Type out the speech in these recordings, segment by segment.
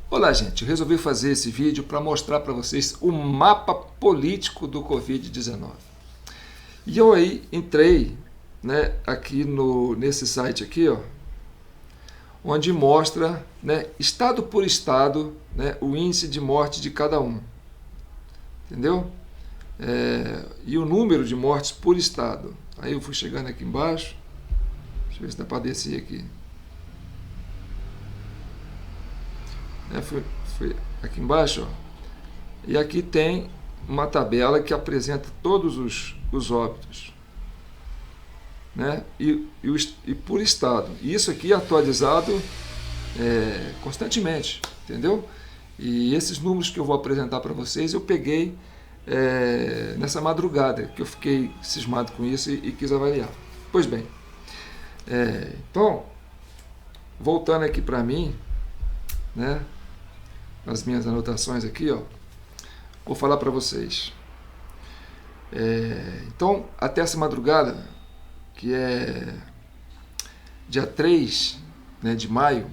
Olá, gente. Eu resolvi fazer esse vídeo para mostrar para vocês o mapa político do Covid-19. E eu aí entrei, aqui nesse site aqui, ó, onde mostra, estado por estado, o índice de morte de cada um. Entendeu? E o número de mortes por estado. Aí eu fui chegando aqui embaixo. Deixa eu ver se dá para descer aqui. Foi aqui embaixo, ó. E aqui tem uma tabela que apresenta todos os óbitos, e por estado. Isso aqui é atualizado constantemente, entendeu? E esses números que eu vou apresentar para vocês eu peguei nessa madrugada, que eu fiquei cismado com isso e quis avaliar. Pois bem, então, voltando aqui para mim, nas minhas anotações aqui, ó, vou falar para vocês. Então, até essa madrugada, que é dia 3, de maio,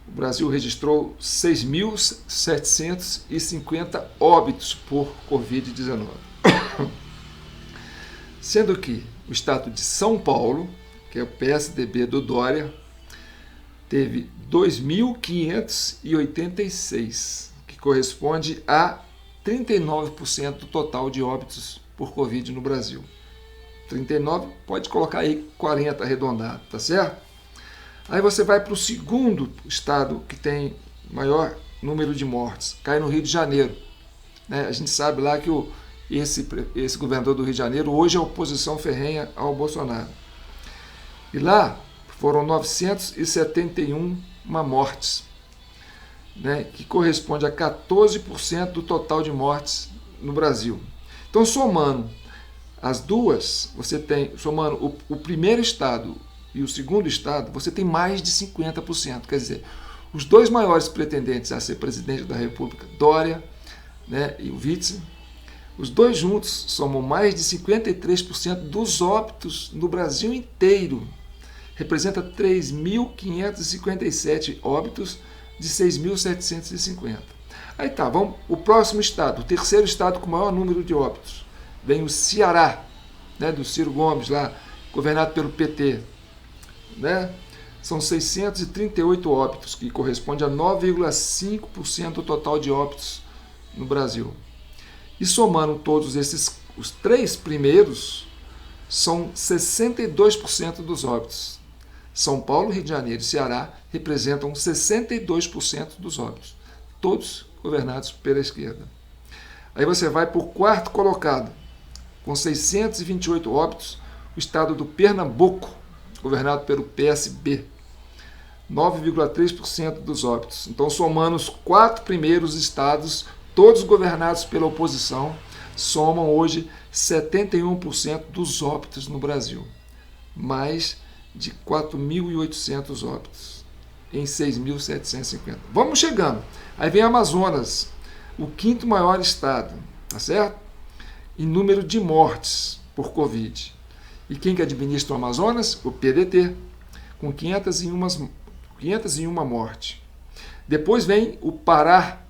o Brasil registrou 6.750 óbitos por Covid-19. Sendo que o estado de São Paulo, que é o PSDB do Dória, teve 2.586, que corresponde a 39% do total de óbitos por Covid no Brasil. 39, pode colocar aí 40 arredondado, tá certo? Aí você vai para o segundo estado que tem maior número de mortes, cai no Rio de Janeiro. A gente sabe lá que esse governador do Rio de Janeiro hoje é oposição ferrenha ao Bolsonaro. E lá foram 971 mortes, que corresponde a 14% do total de mortes no Brasil. Então, somando as duas, você tem, somando o primeiro estado e o segundo estado, você tem mais de 50%. Quer dizer, os dois maiores pretendentes a ser presidente da República, Dória, e o Witzel, os dois juntos somam mais de 53% dos óbitos no Brasil inteiro. Representa 3.557 óbitos de 6.750. Aí tá, vamos o próximo estado, o terceiro estado com o maior número de óbitos. Vem o Ceará, do Ciro Gomes, lá, governado pelo PT. São 638 óbitos, que corresponde a 9,5% do total de óbitos no Brasil. E somando todos os três primeiros, são 62% dos óbitos. São Paulo, Rio de Janeiro e Ceará representam 62% dos óbitos, todos governados pela esquerda. Aí você vai para o quarto colocado, com 628 óbitos, o estado do Pernambuco, governado pelo PSB, 9,3% dos óbitos. Então, somando os quatro primeiros estados, todos governados pela oposição, somam hoje 71% dos óbitos no Brasil. Mais de 4.800 óbitos em 6.750. Vamos chegando. Aí vem Amazonas, o quinto maior estado, tá certo? Em número de mortes por Covid. E quem que administra o Amazonas? O PDT, com 501 mortes. Depois vem o Pará,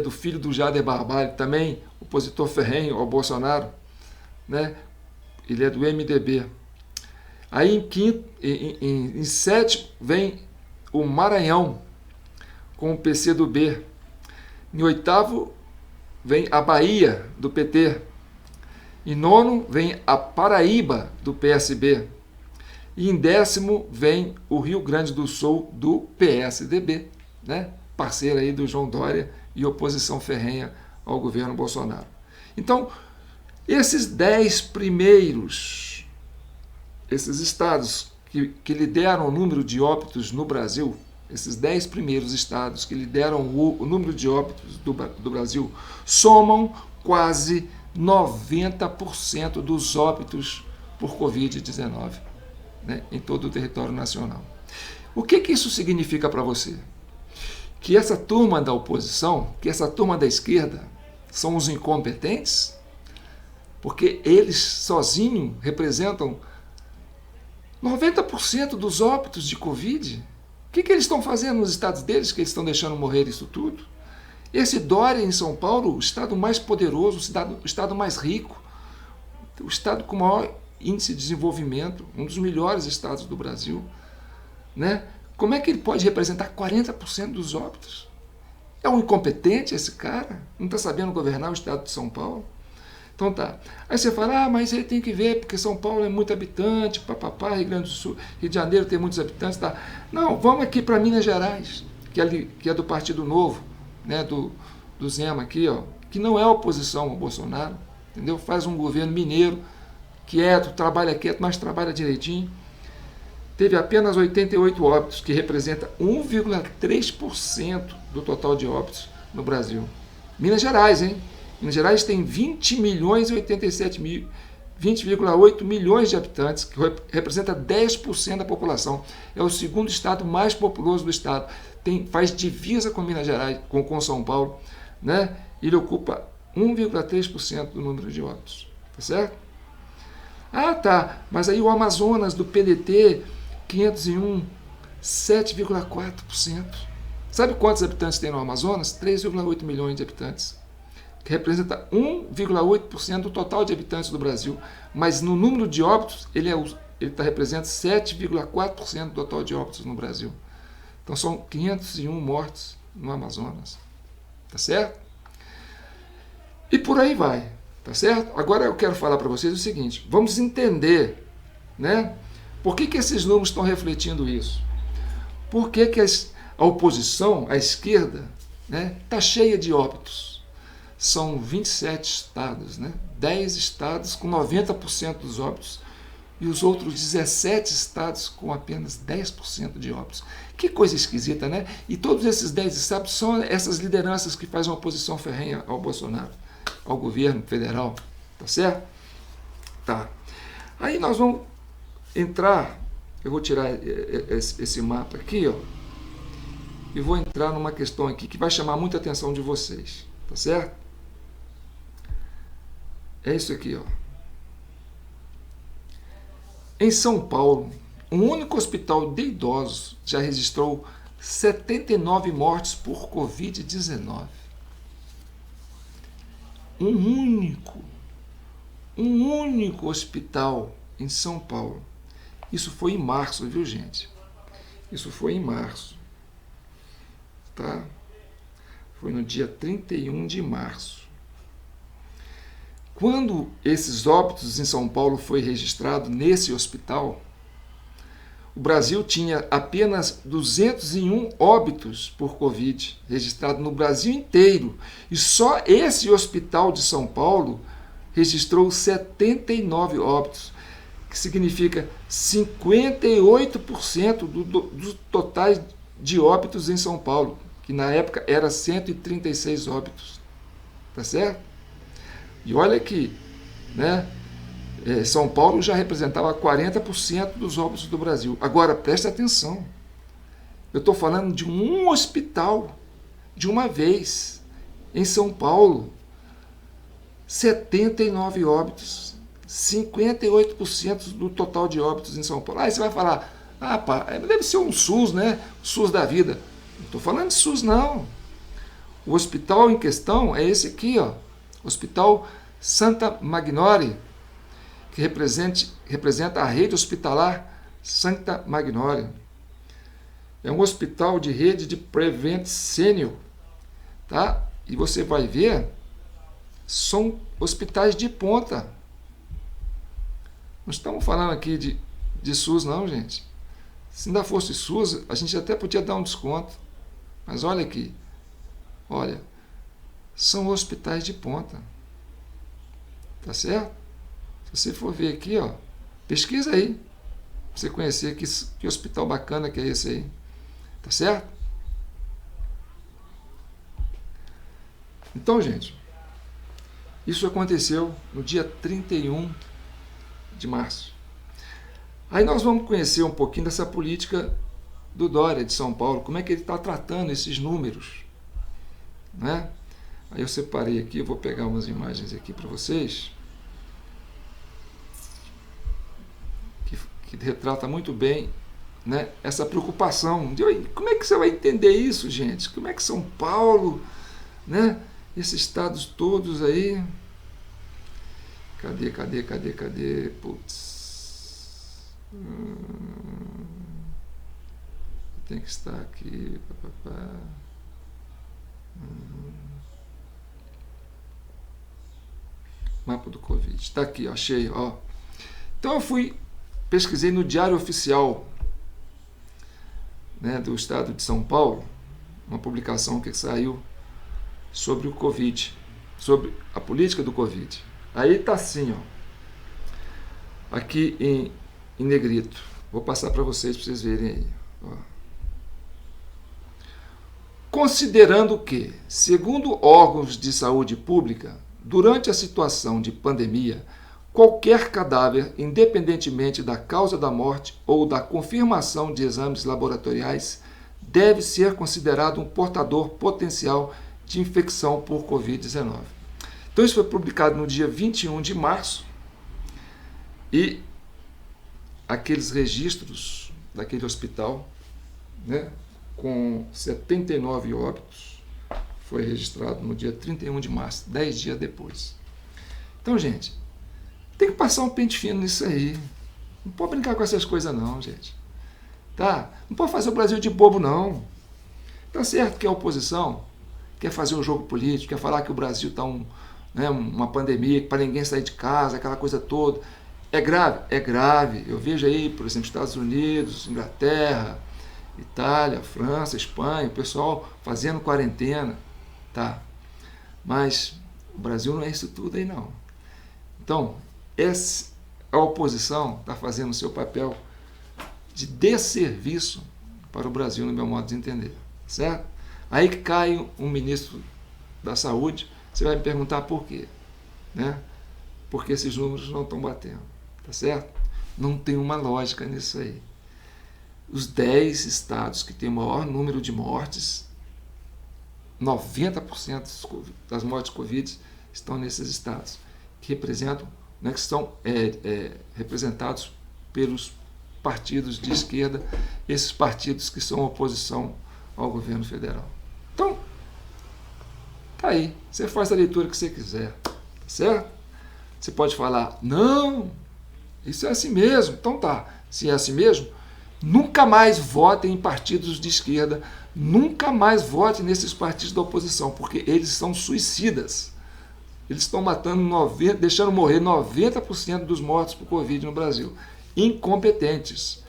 do filho do Jader Barbalho, também opositor ferrenho ao Bolsonaro, ele é do MDB. Aí em sétimo vem o Maranhão, com o PCdoB. Em oitavo vem a Bahia, do PT. Em nono vem a Paraíba, do PSB. E em décimo vem o Rio Grande do Sul, do PSDB, parceiro aí do João Dória e oposição ferrenha ao governo Bolsonaro. Então, esses 10 primeiros, esses estados que lideram o número de óbitos no Brasil, esses 10 primeiros estados que lideram o número de óbitos do Brasil, somam quase 90% dos óbitos por Covid-19, em todo o território nacional. O que isso significa para você? Que essa turma da oposição, que essa turma da esquerda, são os incompetentes? Porque eles sozinhos representam 90% dos óbitos de Covid? O que eles estão fazendo nos estados deles, que eles estão deixando morrer isso tudo? Esse Dória em São Paulo, o estado mais poderoso, o estado mais rico, o estado com maior índice de desenvolvimento, um dos melhores estados do Brasil, né? Como é que ele pode representar 40% dos óbitos? É um incompetente esse cara? Não está sabendo governar o estado de São Paulo? Então tá. Aí você fala, mas ele tem que ver, porque São Paulo é muito habitante, papapá, Rio Grande do Sul, Rio de Janeiro tem muitos habitantes, tá? Não, vamos aqui para Minas Gerais, que é do Partido Novo, né, do Zema aqui, ó, que não é oposição ao Bolsonaro, entendeu? Faz um governo mineiro, quieto, mas trabalha direitinho. Teve apenas 88 óbitos, que representa 1,3% do total de óbitos no Brasil. Minas Gerais, hein? Minas Gerais tem 20,8 milhões de habitantes, que representa 10% da população. É o segundo estado mais populoso do estado. Faz divisa com Minas Gerais, com São Paulo, né? Ele ocupa 1,3% do número de óbitos. Tá certo? Ah, tá. Mas aí o Amazonas do PDT, 501, 7,4%. Sabe quantos habitantes tem no Amazonas? 3,8 milhões de habitantes. Que representa 1,8% do total de habitantes do Brasil. Mas no número de óbitos, ele representa 7,4% do total de óbitos no Brasil. Então são 501 mortes no Amazonas. Tá certo? E por aí vai. Tá certo? Agora eu quero falar para vocês o seguinte. Vamos entender, né? Por que esses números estão refletindo isso? Por que a oposição, a esquerda, né, está cheia de óbitos? São 27 estados, né? 10 estados com 90% dos óbitos e os outros 17 estados com apenas 10% de óbitos. Que coisa esquisita, né? E todos esses 10 estados são essas lideranças que fazem uma oposição ferrenha ao Bolsonaro, ao governo federal, tá certo? Tá. Aí nós vamos entrar, eu vou tirar esse mapa aqui, ó, e vou entrar numa questão aqui que vai chamar muita atenção de vocês, tá certo? É isso aqui, ó. Em São Paulo, um único hospital de idosos já registrou 79 mortes por Covid-19. Um único hospital em São Paulo. Isso foi em março, viu, gente? Isso foi em março. Tá? Foi no dia 31 de março. Quando esses óbitos em São Paulo foi registrado nesse hospital, o Brasil tinha apenas 201 óbitos por Covid registrado no Brasil inteiro. E só esse hospital de São Paulo registrou 79 óbitos, que significa 58% dos totais de óbitos em São Paulo, que na época era 136 óbitos. Tá certo? E olha que, né, São Paulo já representava 40% dos óbitos do Brasil. Agora, preste atenção. Eu estou falando de um hospital, de uma vez, em São Paulo. 79 óbitos. 58% do total de óbitos em São Paulo. Aí você vai falar, pá, deve ser um SUS, né? O SUS da vida. Não estou falando de SUS, não. O hospital em questão é esse aqui, ó. Hospital Santa Magnoire, que representa a rede hospitalar Santa Magnoire. É um hospital de rede de Prevent Senior, tá? E você vai ver, são hospitais de ponta. Não estamos falando aqui de SUS, não, gente. Se ainda fosse SUS, a gente até podia dar um desconto. Mas olha aqui, olha, são hospitais de ponta. Tá certo? Se você for ver aqui, ó, pesquisa aí, pra você conhecer que hospital bacana que é esse aí. Tá certo? Então, gente, isso aconteceu no dia 31 de março. Aí nós vamos conhecer um pouquinho dessa política do Dória de São Paulo, como é que ele está tratando esses números, né? Aí eu separei aqui, eu vou pegar umas imagens aqui para vocês, que retrata muito bem né, essa preocupação. Como é que você vai entender isso, gente? Como é que São Paulo, né, esses estados todos aí... Cadê? Putz. Tem que estar aqui. Mapa do Covid. Está aqui, ó, achei. Ó. Então eu pesquisei no Diário Oficial, né, do estado de São Paulo, uma publicação que saiu sobre o Covid, sobre a política do Covid. Aí está assim, ó, aqui em negrito. Vou passar para vocês verem aí. Ó. Considerando que, segundo órgãos de saúde pública, durante a situação de pandemia, qualquer cadáver, independentemente da causa da morte ou da confirmação de exames laboratoriais, deve ser considerado um portador potencial de infecção por Covid-19. Então isso foi publicado no dia 21 de março e aqueles registros daquele hospital, né, com 79 óbitos, foi registrado no dia 31 de março, 10 dias depois. Então, gente, tem que passar um pente fino nisso aí. Não pode brincar com essas coisas não, gente. Tá? Não pode fazer o Brasil de bobo, não. Tá certo que a oposição quer fazer um jogo político, quer falar que o Brasil está uma pandemia, para ninguém sair de casa, aquela coisa toda. É grave? É grave. Eu vejo aí, por exemplo, Estados Unidos, Inglaterra, Itália, França, Espanha, o pessoal fazendo quarentena, tá? Mas o Brasil não é isso tudo aí, não. Então, a oposição está fazendo o seu papel de desserviço para o Brasil, no meu modo de entender, certo? Aí que cai um ministro da Saúde, você vai me perguntar por quê, né? Porque esses números não estão batendo, tá certo? Não tem uma lógica nisso aí. Os 10 estados que têm o maior número de mortes, 90% das mortes Covid estão nesses estados, que representam, né, que são representados pelos partidos de esquerda, esses partidos que são oposição ao governo federal. Então, tá aí, você faz a leitura que você quiser, tá certo? Você pode falar, não, isso é assim mesmo. Então tá, se é assim mesmo, nunca mais votem em partidos de esquerda, nunca mais votem nesses partidos da oposição, porque eles são suicidas. Eles estão matando, deixando morrer 90% dos mortos por Covid no Brasil. Incompetentes.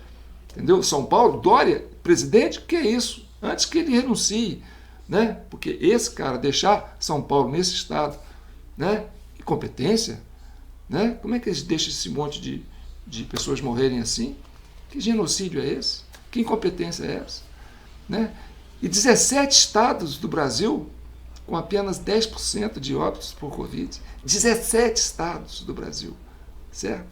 Entendeu? São Paulo, Dória, presidente, que é isso? Antes que ele renuncie, né? Porque esse cara deixar São Paulo nesse estado, né? Incompetência, né? Como é que eles deixam esse monte de pessoas morrerem assim? Que genocídio é esse? Que incompetência é essa? Né? E 17 estados do Brasil com apenas 10% de óbitos por Covid. 17 estados do Brasil, certo?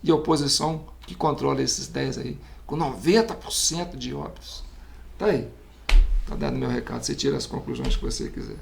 E a oposição que controla esses 10 aí, com 90% de óbitos. Tá aí. Tá dado meu recado. Você tira as conclusões que você quiser.